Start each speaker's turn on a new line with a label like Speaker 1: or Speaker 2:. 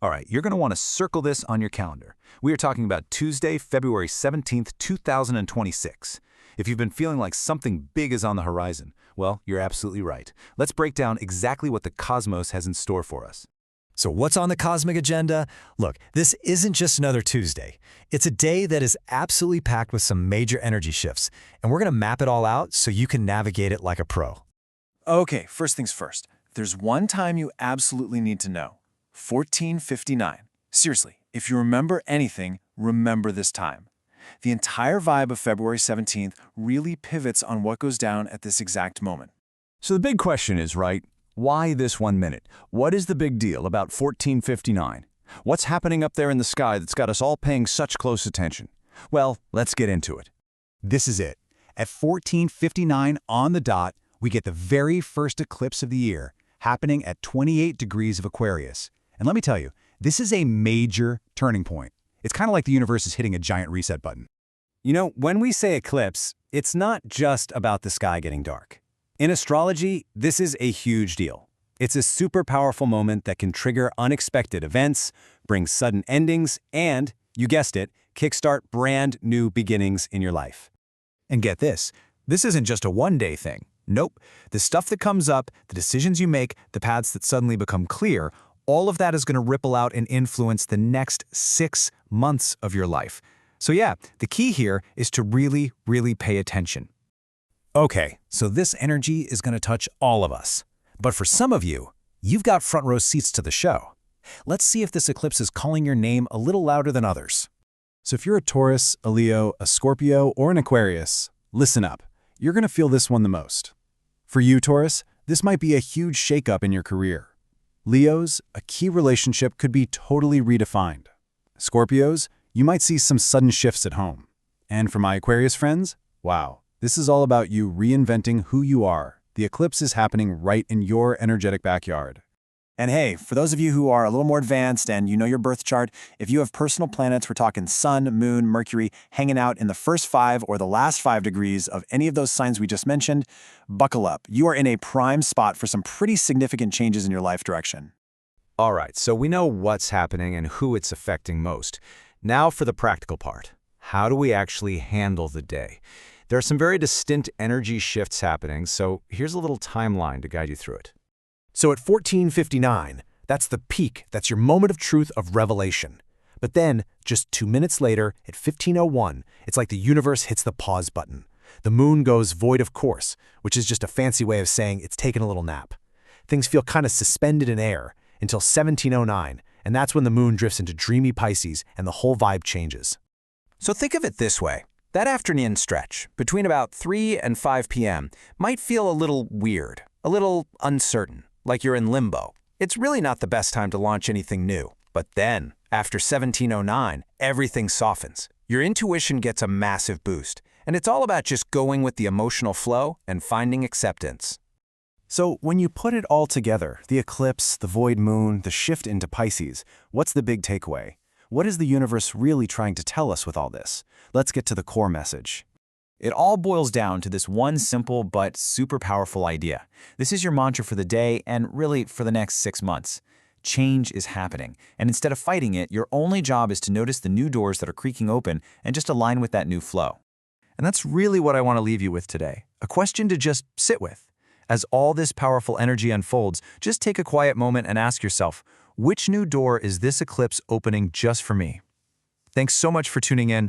Speaker 1: All right, you're going to want to circle this on your calendar. We are talking about Tuesday, February 17th, 2026. If you've been feeling like something big is on the horizon, well, you're absolutely right. Let's break down exactly what the cosmos has in store for us.
Speaker 2: So what's on the cosmic agenda? Look, this isn't just another Tuesday. It's a day that is absolutely packed with some major energy shifts, and we're going to map it all out so you can navigate it like a pro.
Speaker 3: Okay, first things first. There's one time you absolutely need to know. 1459. Seriously, if you remember anything, remember this time. The entire vibe of February 17th really pivots on what goes down at this exact moment.
Speaker 4: So the big question is, right, why this 1 minute? What is the big deal about 1459? What's happening up there in the sky that's got us all paying such close attention? Well, let's get into it.
Speaker 5: This is it. At 1459 on the dot, we get the very first eclipse of the year, happening at 28 degrees of Aquarius. And let me tell you, this is a major turning point. It's kind of like the universe is hitting a giant reset button.
Speaker 6: You know, when we say eclipse, it's not just about the sky getting dark. In astrology, this is a huge deal. It's a super powerful moment that can trigger unexpected events, bring sudden endings, and, you guessed it, kickstart brand new beginnings in your life.
Speaker 5: And get this isn't just a one-day thing. Nope. The stuff that comes up, the decisions you make, the paths that suddenly become clear, all of that is going to ripple out and influence the next 6 months of your life. So yeah, the key here is to really, really pay attention.
Speaker 2: Okay, so this energy is going to touch all of us. But for some of you, you've got front row seats to the show. Let's see if this eclipse is calling your name a little louder than others.
Speaker 7: So if you're a Taurus, a Leo, a Scorpio, or an Aquarius, listen up. You're going to feel this one the most. For you, Taurus, this might be a huge shakeup in your career. Leos, a key relationship could be totally redefined. Scorpios, you might see some sudden shifts at home. And for my Aquarius friends, wow, this is all about you reinventing who you are. The eclipse is happening right in your energetic backyard.
Speaker 3: And hey, for those of you who are a little more advanced and you know your birth chart, if you have personal planets, we're talking Sun, Moon, Mercury, hanging out in the first 5 or the last 5 degrees of any of those signs we just mentioned, buckle up. You are in a prime spot for some pretty significant changes in your life direction.
Speaker 1: All right, so we know what's happening and who it's affecting most. Now for the practical part. How do we actually handle the day? There are some very distinct energy shifts happening, so here's a little timeline to guide you through it.
Speaker 2: So at 1459, that's the peak, that's your moment of truth, of revelation. But then, just 2 minutes later, at 1501, it's like the universe hits the pause button. The moon goes void of course, which is just a fancy way of saying it's taken a little nap. Things feel kind of suspended in air until 1709, and that's when the moon drifts into dreamy Pisces and the whole vibe changes.
Speaker 6: So think of it this way. That afternoon stretch, between about 3 and 5 p.m., might feel a little weird, a little uncertain, like you're in limbo. It's really not the best time to launch anything new. But then, after 1709, everything softens. Your intuition gets a massive boost, and it's all about just going with the emotional flow and finding acceptance.
Speaker 7: So when you put it all together, the eclipse, the void moon, the shift into Pisces, what's the big takeaway? What is the universe really trying to tell us with all this? Let's get to the core message.
Speaker 8: It all boils down to this one simple but super powerful idea. This is your mantra for the day and really for the next 6 months. Change is happening, and instead of fighting it, your only job is to notice the new doors that are creaking open and just align with that new flow.
Speaker 1: And that's really what I want to leave you with today. A question to just sit with. As all this powerful energy unfolds, just take a quiet moment and ask yourself, which new door is this eclipse opening just for me? Thanks so much for tuning in.